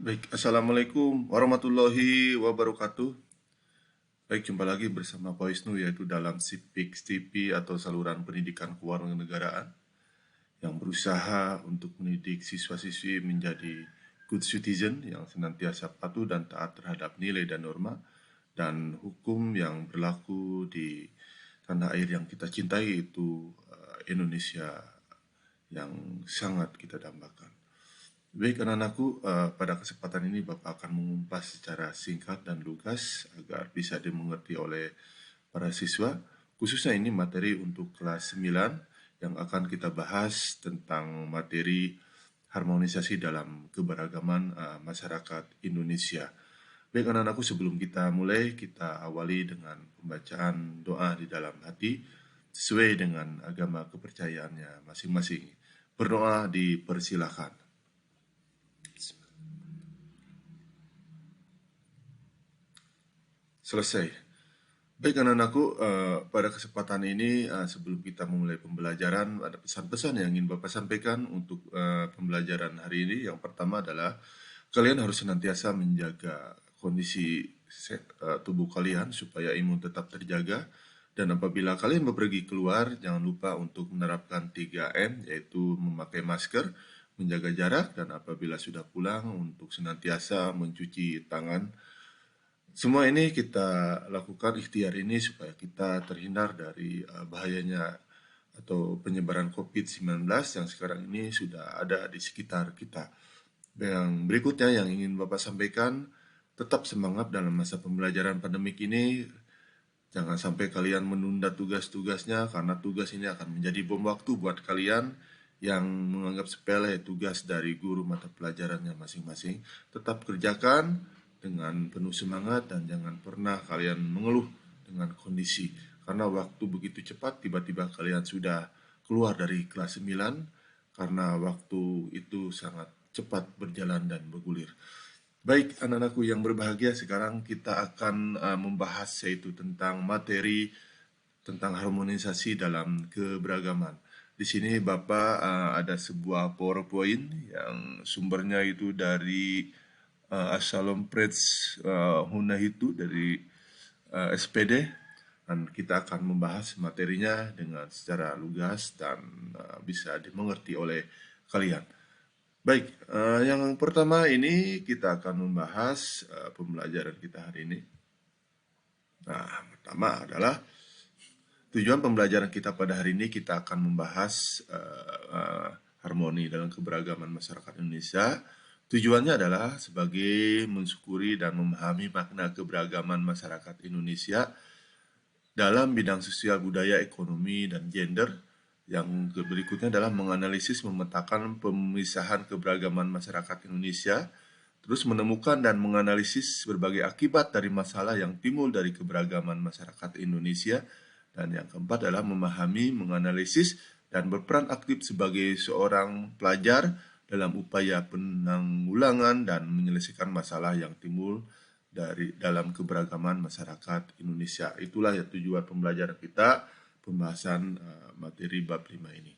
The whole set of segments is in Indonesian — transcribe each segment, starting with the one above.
Baik, Assalamualaikum warahmatullahi wabarakatuh. Baik, jumpa lagi bersama Pak Wisnu yaitu dalam SIPIK TV atau saluran pendidikan kewarganegaraan yang berusaha untuk mendidik siswa-siswi menjadi good citizen yang senantiasa patuh dan taat terhadap nilai dan norma dan hukum yang berlaku di tanah air yang kita cintai yaitu Indonesia yang sangat kita dambakan. Baik anak-anakku, pada kesempatan ini Bapak akan mengupas secara singkat dan lugas agar bisa dimengerti oleh para siswa. Khususnya ini materi untuk kelas 9 yang akan kita bahas tentang materi harmonisasi dalam keberagaman masyarakat Indonesia. Baik anak-anakku, sebelum kita mulai, kita awali dengan pembacaan doa di dalam hati sesuai dengan agama kepercayaannya masing-masing. Berdoa dipersilakan. Selesai. Baik anak-anakku, pada kesempatan ini sebelum kita memulai pembelajaran, ada pesan-pesan yang ingin Bapak sampaikan untuk pembelajaran hari ini. Yang pertama adalah kalian harus senantiasa menjaga kondisi tubuh kalian supaya imun tetap terjaga. Dan apabila kalian bepergi keluar, jangan lupa untuk menerapkan 3M, yaitu memakai masker, menjaga jarak, dan apabila sudah pulang untuk senantiasa mencuci tangan. Semua ini kita lakukan ikhtiar ini supaya kita terhindar dari bahayanya atau penyebaran COVID-19 yang sekarang ini sudah ada di sekitar kita. Yang berikutnya yang ingin Bapak sampaikan, tetap semangat dalam masa pembelajaran pandemik ini. Jangan sampai kalian menunda tugas-tugasnya karena tugas ini akan menjadi bom waktu buat kalian yang menganggap sepele tugas dari guru mata pelajarannya masing-masing. Tetap kerjakan dengan penuh semangat dan jangan pernah kalian mengeluh dengan kondisi. Karena waktu begitu cepat, tiba-tiba kalian sudah keluar dari kelas 9 karena waktu itu sangat cepat berjalan dan bergulir. Baik, anak-anakku yang berbahagia, sekarang kita akan membahas yaitu tentang materi tentang harmonisasi dalam keberagaman. Di sini Bapak ada sebuah PowerPoint yang sumbernya itu dari Asalom Preds Hunahitu dari SPD, dan kita akan membahas materinya dengan secara lugas dan bisa dimengerti oleh kalian. Baik, yang pertama ini kita akan membahas pembelajaran kita hari ini. Nah, pertama adalah tujuan pembelajaran kita pada hari ini, kita akan membahas harmoni dalam keberagaman masyarakat Indonesia. Tujuannya adalah sebagai mensyukuri dan memahami makna keberagaman masyarakat Indonesia dalam bidang sosial, budaya, ekonomi, dan gender. Yang berikutnya adalah menganalisis, memetakan pemisahan keberagaman masyarakat Indonesia, terus menemukan dan menganalisis berbagai akibat dari masalah yang timbul dari keberagaman masyarakat Indonesia, dan yang keempat adalah memahami, menganalisis, dan berperan aktif sebagai seorang pelajar dalam upaya penanggulangan dan menyelesaikan masalah yang timbul dari dalam keberagaman masyarakat Indonesia. Itulah ya tujuan pembelajaran kita, pembahasan materi bab 5 ini.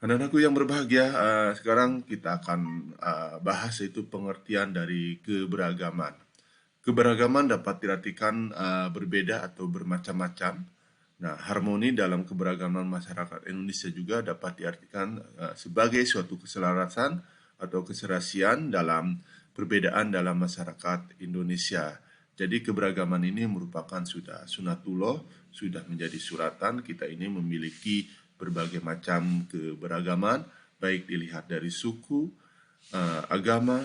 Anak-anakku yang berbahagia, sekarang kita akan bahas yaitu pengertian dari keberagaman. Keberagaman dapat diartikan berbeda atau bermacam-macam. Nah, harmoni dalam keberagaman masyarakat Indonesia juga dapat diartikan sebagai suatu keselarasan atau keserasian dalam perbedaan dalam masyarakat Indonesia. Jadi keberagaman ini merupakan sudah sunatullah, sudah menjadi suratan. Kita ini memiliki berbagai macam keberagaman, baik dilihat dari suku, agama,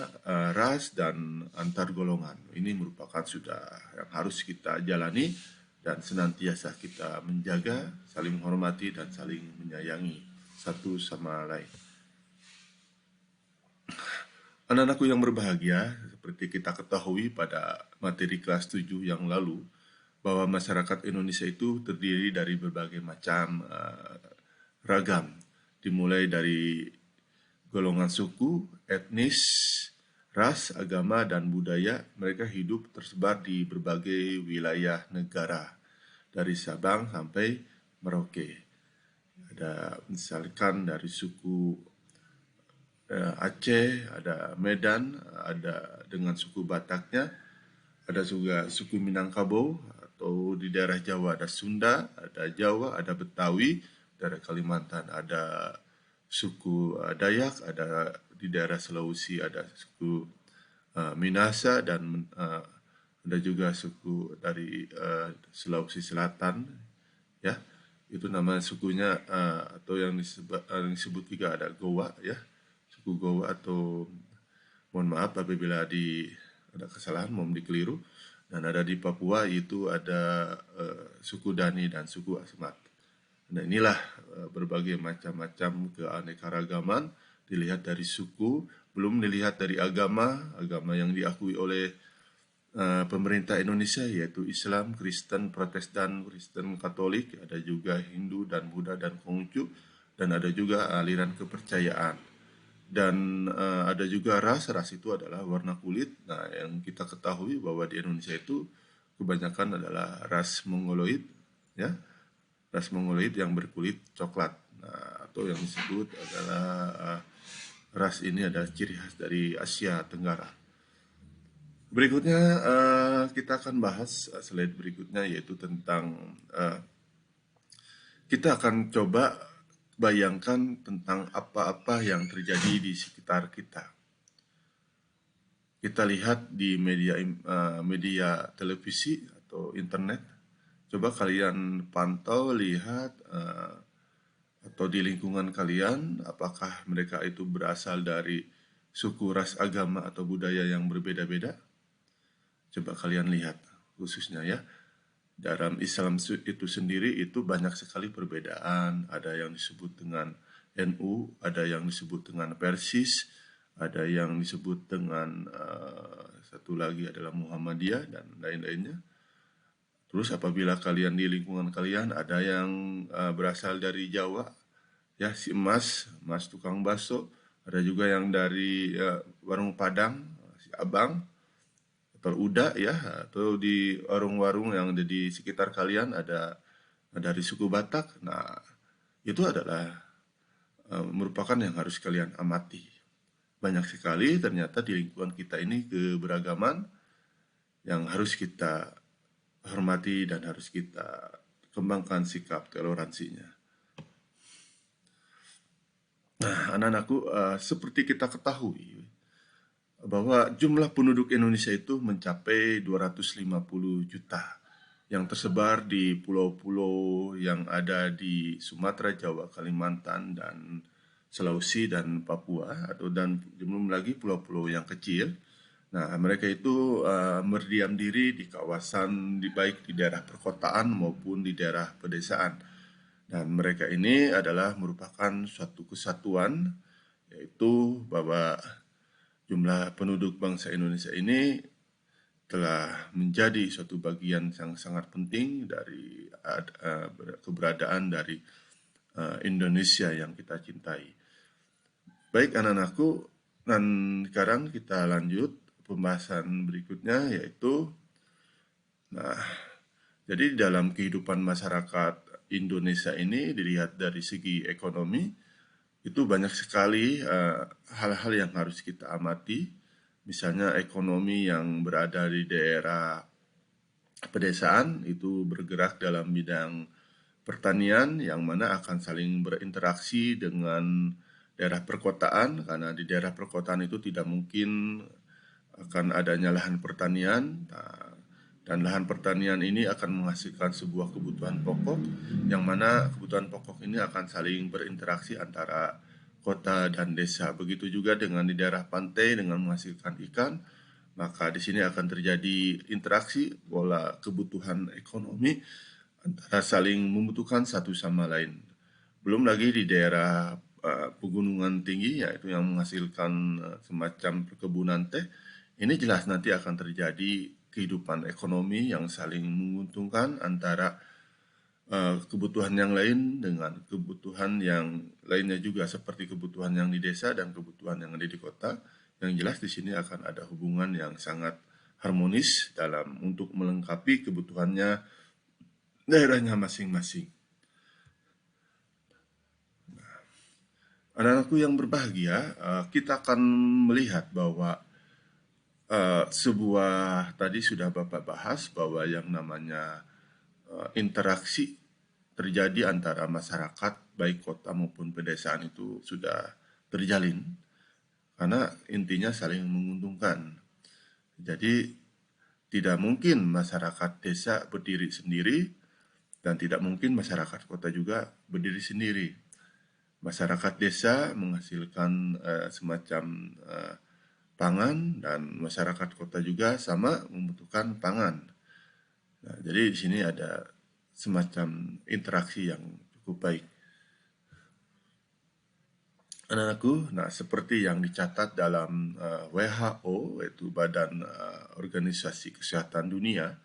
ras, dan antar golongan. Ini merupakan sudah yang harus kita jalani dan senantiasa kita menjaga, saling menghormati, dan saling menyayangi satu sama lain. Anak-anakku yang berbahagia, seperti kita ketahui pada materi kelas 7 yang lalu, bahwa masyarakat Indonesia itu terdiri dari berbagai macam ragam, dimulai dari golongan suku, etnis, ras, agama, dan budaya. Mereka hidup tersebar di berbagai wilayah negara, dari Sabang sampai Merauke. Ada misalkan dari suku Aceh, ada Medan, ada dengan suku Bataknya, ada juga suku Minangkabau, atau di daerah Jawa ada Sunda, ada Jawa, ada Betawi, daerah Kalimantan ada suku Dayak, ada di daerah Sulawesi ada suku Minasa, dan ada juga suku dari Sulawesi Selatan, ya. Itu nama sukunya, atau yang disebut juga ada Goa, ya, suku Goa, atau mohon maaf apabila ada kesalahan, mohon dikeliru. Dan ada di Papua itu ada suku Dani dan suku Asmat. Nah, inilah berbagai macam-macam keanekaragaman dilihat dari suku, belum dilihat dari agama, agama yang diakui oleh pemerintah Indonesia, yaitu Islam, Kristen, Protestan, Kristen Katolik, ada juga Hindu dan Buddha dan Konghucu, dan ada juga aliran kepercayaan. Dan ada juga ras itu adalah warna kulit. Nah, yang kita ketahui bahwa di Indonesia itu kebanyakan adalah ras Mongoloid, ya, ras Mongoloid yang berkulit coklat. Nah, atau yang disebut adalah ras ini adalah ciri khas dari Asia Tenggara. Berikutnya kita akan bahas slide berikutnya, yaitu tentang kita akan coba bayangkan tentang apa-apa yang terjadi di sekitar kita. Kita lihat di media televisi atau internet. Coba kalian pantau, lihat, atau di lingkungan kalian, apakah mereka itu berasal dari suku, ras, agama, atau budaya yang berbeda-beda. Coba kalian lihat khususnya, ya. Dalam Islam itu sendiri itu banyak sekali perbedaan. Ada yang disebut dengan NU, ada yang disebut dengan Persis, ada yang disebut dengan satu lagi adalah Muhammadiyah, dan lain-lainnya. Terus apabila kalian di lingkungan kalian ada yang berasal dari Jawa, ya, si Mas tukang bakso, ada juga yang dari warung Padang, si Abang, atau Uda, ya, atau di warung-warung yang ada di sekitar kalian ada dari suku Batak. Nah, itu adalah merupakan yang harus kalian amati. Banyak sekali ternyata di lingkungan kita ini keberagaman yang harus kita hormati dan harus kita kembangkan sikap toleransinya. Nah, anak-anakku, seperti kita ketahui bahwa jumlah penduduk Indonesia itu mencapai 250 juta yang tersebar di pulau-pulau yang ada di Sumatera, Jawa, Kalimantan, dan Sulawesi, dan Papua, dan belum lagi pulau-pulau yang kecil. Nah, mereka itu berdiam diri di kawasan, baik di daerah perkotaan maupun di daerah pedesaan. Dan mereka ini adalah merupakan suatu kesatuan, yaitu bahwa jumlah penduduk bangsa Indonesia ini telah menjadi suatu bagian yang sangat penting dari keberadaan dari Indonesia yang kita cintai. Baik anak-anakku, dan sekarang kita lanjut pembahasan berikutnya, yaitu jadi dalam kehidupan masyarakat Indonesia ini dilihat dari segi ekonomi, itu banyak sekali hal-hal yang harus kita amati. Misalnya ekonomi yang berada di daerah pedesaan itu bergerak dalam bidang pertanian, yang mana akan saling berinteraksi dengan daerah perkotaan, karena di daerah perkotaan itu tidak mungkin akan adanya lahan pertanian. Dan lahan pertanian ini akan menghasilkan sebuah kebutuhan pokok, yang mana kebutuhan pokok ini akan saling berinteraksi antara kota dan desa. Begitu juga dengan di daerah pantai dengan menghasilkan ikan, maka di sini akan terjadi interaksi pola kebutuhan ekonomi antara saling membutuhkan satu sama lain. Belum lagi di daerah pegunungan tinggi, yaitu yang menghasilkan semacam perkebunan teh, ini jelas nanti akan terjadi kehidupan ekonomi yang saling menguntungkan antara kebutuhan yang lain dengan kebutuhan yang lainnya juga, seperti kebutuhan yang di desa dan kebutuhan yang ada di kota. Yang jelas di sini akan ada hubungan yang sangat harmonis dalam untuk melengkapi kebutuhannya daerahnya masing-masing. Anak-anakku yang berbahagia, kita akan melihat bahwa sebuah tadi sudah Bapak bahas bahwa yang namanya interaksi terjadi antara masyarakat baik kota maupun pedesaan itu sudah terjalin karena intinya saling menguntungkan. Jadi tidak mungkin masyarakat desa berdiri sendiri dan tidak mungkin masyarakat kota juga berdiri sendiri. Masyarakat desa menghasilkan semacam pangan dan masyarakat kota juga sama membutuhkan pangan. Nah, jadi di sini ada semacam interaksi yang cukup baik. Anak-anakku, nah seperti yang dicatat dalam WHO, yaitu Badan Organisasi Kesehatan Dunia,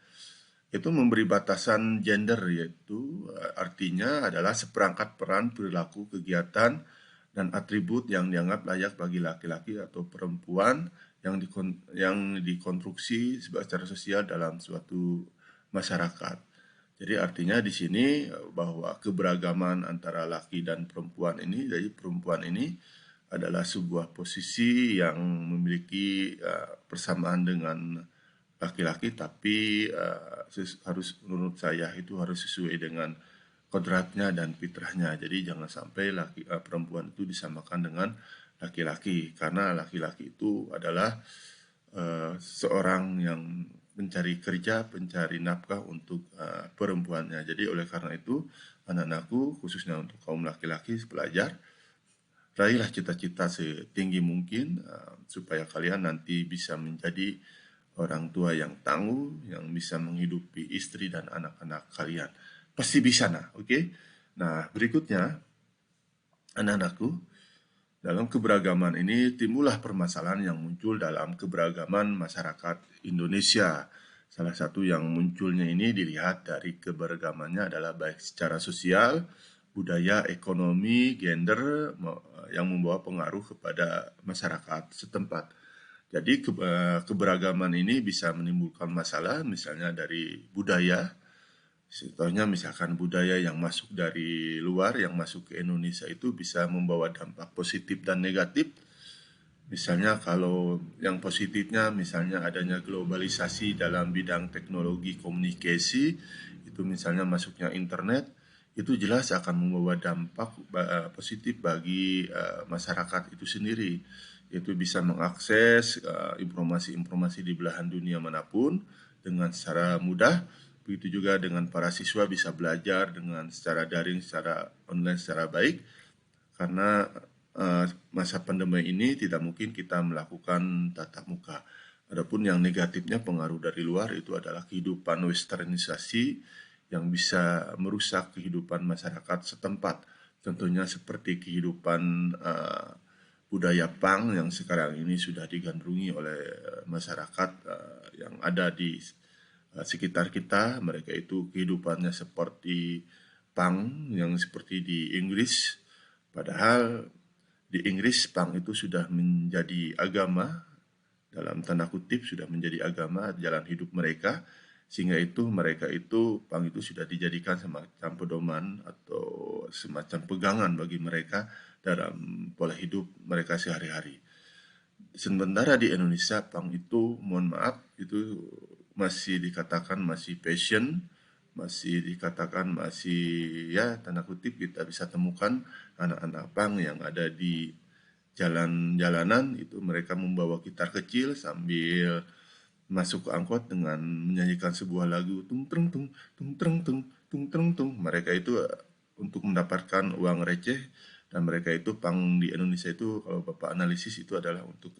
itu memberi batasan gender, yaitu artinya adalah seperangkat peran, perilaku, kegiatan, dan atribut yang dianggap layak bagi laki-laki atau perempuan yang dikonstruksi secara sosial dalam suatu masyarakat. Jadi artinya di sini bahwa keberagaman antara laki dan perempuan ini, jadi perempuan ini adalah sebuah posisi yang memiliki persamaan dengan laki-laki, tapi harus menurut saya itu harus sesuai dengan kodratnya dan fitrahnya. Jadi jangan sampai perempuan itu disamakan dengan laki-laki, karena laki-laki itu adalah seorang yang mencari kerja, mencari nafkah untuk perempuannya. Jadi oleh karena itu, anak-anakku khususnya untuk kaum laki-laki belajar, raihlah cita-cita setinggi mungkin supaya kalian nanti bisa menjadi orang tua yang tangguh, yang bisa menghidupi istri dan anak-anak kalian. Pasti bisa, nah, oke? Nah, berikutnya, anak-anakku, dalam keberagaman ini timbullah permasalahan yang muncul dalam keberagaman masyarakat Indonesia. Salah satu yang munculnya ini dilihat dari keberagamannya adalah baik secara sosial, budaya, ekonomi, gender yang membawa pengaruh kepada masyarakat setempat. Jadi keberagaman ini bisa menimbulkan masalah misalnya dari budaya. Contohnya misalkan budaya yang masuk dari luar, yang masuk ke Indonesia itu bisa membawa dampak positif dan negatif. Misalnya kalau yang positifnya misalnya adanya globalisasi dalam bidang teknologi komunikasi, itu misalnya masuknya internet, itu jelas akan membawa dampak positif bagi masyarakat itu sendiri. Itu bisa mengakses informasi-informasi di belahan dunia manapun dengan secara mudah. Begitu juga dengan para siswa bisa belajar dengan secara daring, secara online, secara baik. Karena masa pandemi ini tidak mungkin kita melakukan tatap muka. Adapun yang negatifnya pengaruh dari luar itu adalah kehidupan westernisasi yang bisa merusak kehidupan masyarakat setempat. Tentunya seperti kehidupan budaya punk yang sekarang ini sudah digandrungi oleh masyarakat yang ada di sekitar kita. Mereka itu kehidupannya seperti punk yang seperti di Inggris. Padahal di Inggris punk itu sudah menjadi agama, dalam tanda kutip sudah menjadi agama jalan hidup mereka, sehingga itu mereka itu punk itu sudah dijadikan semacam pedoman atau semacam pegangan bagi mereka dalam pola hidup mereka sehari-hari. Sementara di Indonesia punk itu mohon maaf itu masih dikatakan masih passion, masih dikatakan masih ya tanda kutip kita bisa temukan anak-anak punk yang ada di jalan-jalanan itu mereka membawa gitar kecil sambil masuk ke angkot dengan menyanyikan sebuah lagu tung treng tung tung treng tung tung treng tung. Mereka itu untuk mendapatkan uang receh dan mereka itu pang di Indonesia itu kalau Bapak analisis itu adalah untuk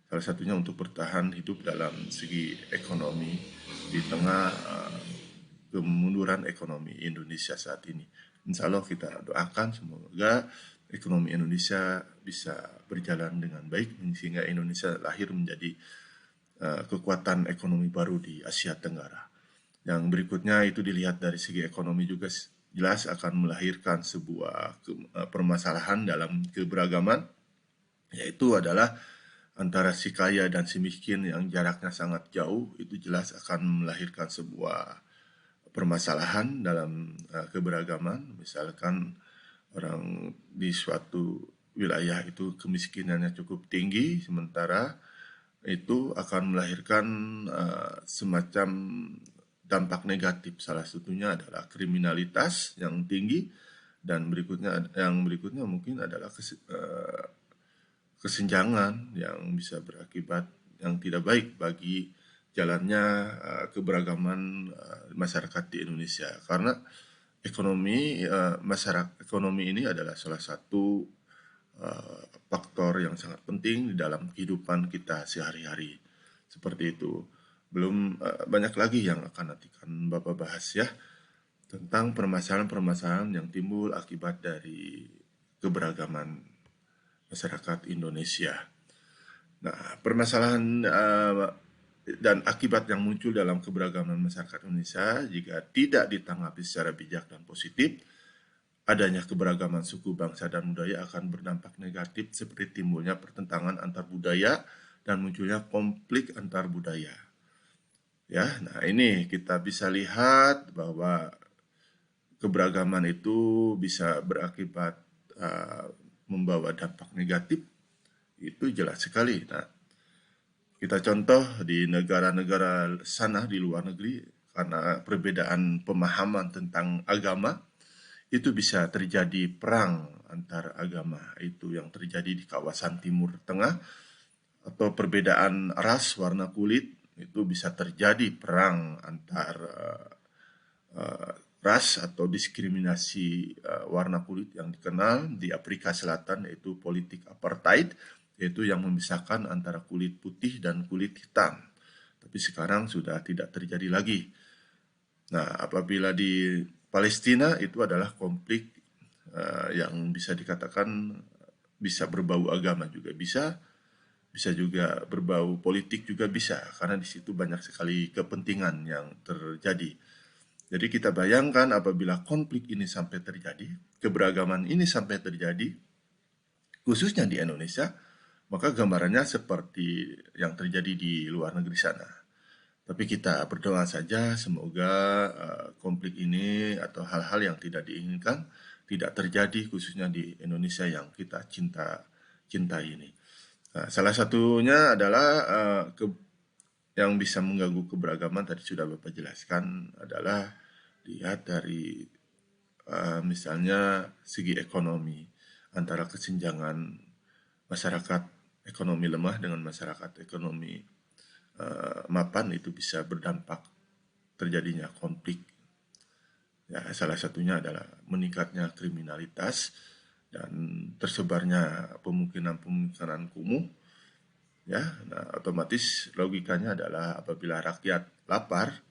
salah satunya untuk bertahan hidup dalam segi ekonomi di tengah kemunduran ekonomi Indonesia saat ini. Insya Allah kita doakan semoga ekonomi Indonesia bisa berjalan dengan baik sehingga Indonesia lahir menjadi kekuatan ekonomi baru di Asia Tenggara. Yang berikutnya itu dilihat dari segi ekonomi juga jelas akan melahirkan sebuah permasalahan dalam keberagaman, yaitu adalah antara si kaya dan si miskin yang jaraknya sangat jauh, itu jelas akan melahirkan sebuah permasalahan dalam keberagaman. Misalkan orang di suatu wilayah itu kemiskinannya cukup tinggi, sementara itu akan melahirkan semacam dampak negatif. Salah satunya adalah kriminalitas yang tinggi, dan berikutnya mungkin adalah kesenjangan yang bisa berakibat yang tidak baik bagi jalannya keberagaman masyarakat di Indonesia. Karena ekonomi ini adalah salah satu faktor yang sangat penting di dalam kehidupan kita sehari-hari. Seperti itu. Belum banyak lagi yang akan Bapak bahas ya, tentang permasalahan-permasalahan yang timbul akibat dari keberagaman masyarakat Indonesia. Nah, permasalahan dan akibat yang muncul dalam keberagaman masyarakat Indonesia jika tidak ditanggapi secara bijak dan positif, adanya keberagaman suku, bangsa, dan budaya akan berdampak negatif seperti timbulnya pertentangan antar budaya dan munculnya konflik antar budaya. Ya, nah ini kita bisa lihat bahwa keberagaman itu bisa berakibat membawa dampak negatif, itu jelas sekali. Nah, kita contoh di negara-negara sana di luar negeri, karena perbedaan pemahaman tentang agama, itu bisa terjadi perang antar agama. Itu yang terjadi di kawasan Timur Tengah, atau perbedaan ras, warna kulit, itu bisa terjadi perang antar ras atau diskriminasi warna kulit yang dikenal di Afrika Selatan, yaitu politik apartheid, yaitu yang memisahkan antara kulit putih dan kulit hitam. Tapi sekarang sudah tidak terjadi lagi. Nah, apabila di Palestina itu adalah konflik yang bisa dikatakan bisa berbau agama juga bisa juga berbau politik juga bisa, karena di situ banyak sekali kepentingan yang terjadi. Jadi kita bayangkan apabila konflik ini sampai terjadi, keberagaman ini sampai terjadi, khususnya di Indonesia, maka gambarannya seperti yang terjadi di luar negeri sana. Tapi kita berdoa saja semoga konflik ini atau hal-hal yang tidak diinginkan tidak terjadi, khususnya di Indonesia yang kita cintai ini. Nah, salah satunya adalah yang bisa mengganggu keberagaman, tadi sudah Bapak jelaskan, adalah lihat dari misalnya segi ekonomi, antara kesenjangan masyarakat ekonomi lemah dengan masyarakat ekonomi mapan, itu bisa berdampak terjadinya konflik. Ya, salah satunya adalah meningkatnya kriminalitas dan tersebarnya pemukiman kumuh. Ya, nah, otomatis logikanya adalah apabila rakyat lapar,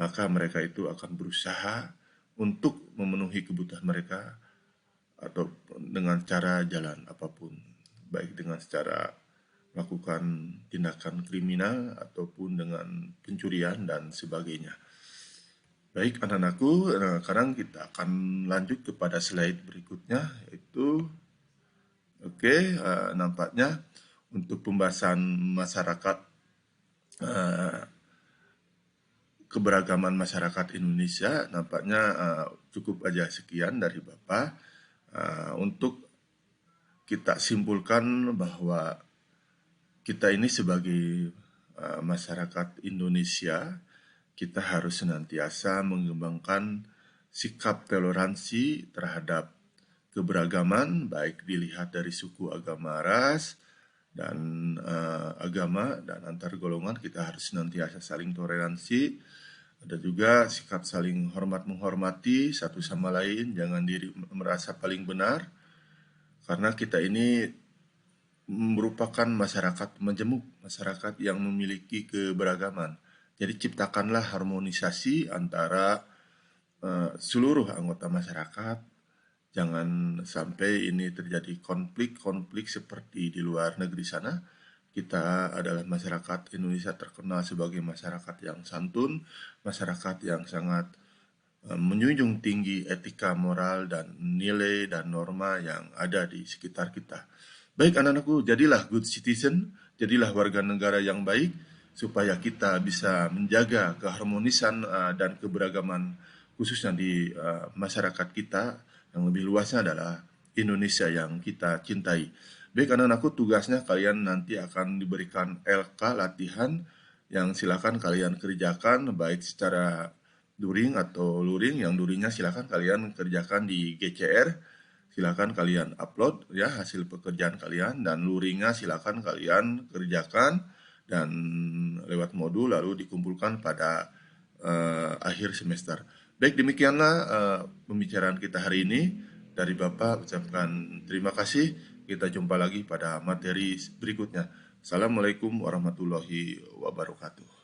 maka mereka itu akan berusaha untuk memenuhi kebutuhan mereka atau dengan cara jalan apapun, baik dengan secara melakukan tindakan kriminal ataupun dengan pencurian dan sebagainya. Baik anak-anakku, sekarang kita akan lanjut kepada slide berikutnya, yaitu nampaknya untuk pembahasan masyarakat keberagaman masyarakat Indonesia, nampaknya cukup aja sekian dari Bapak. Untuk kita simpulkan bahwa kita ini sebagai masyarakat Indonesia, kita harus senantiasa mengembangkan sikap toleransi terhadap keberagaman, baik dilihat dari suku, agama, ras, dan agama, dan antar golongan kita harus senantiasa saling toleransi. Ada juga sikap saling hormat-menghormati satu sama lain, jangan merasa paling benar, karena kita ini merupakan masyarakat majemuk, masyarakat yang memiliki keberagaman. Jadi ciptakanlah harmonisasi antara seluruh anggota masyarakat. Jangan sampai ini terjadi konflik-konflik seperti di luar negeri sana. Kita adalah masyarakat Indonesia terkenal sebagai masyarakat yang santun, masyarakat yang sangat menjunjung tinggi etika, moral, dan nilai dan norma yang ada di sekitar kita. Baik anak-anakku, jadilah good citizen, jadilah warga negara yang baik, supaya kita bisa menjaga keharmonisan dan keberagaman khususnya di masyarakat kita. Yang lebih luasnya adalah Indonesia yang kita cintai. Baik anak-anakku, tugasnya kalian nanti akan diberikan LK latihan yang silakan kalian kerjakan baik secara during atau luring. Yang duringnya silakan kalian kerjakan di GCR, silakan kalian upload ya hasil pekerjaan kalian, dan luringnya silakan kalian kerjakan dan lewat modul lalu dikumpulkan pada akhir semester. Baik, demikianlah pembicaraan kita hari ini. Dari Bapak ucapkan terima kasih. Kita jumpa lagi pada materi berikutnya. Assalamualaikum warahmatullahi wabarakatuh.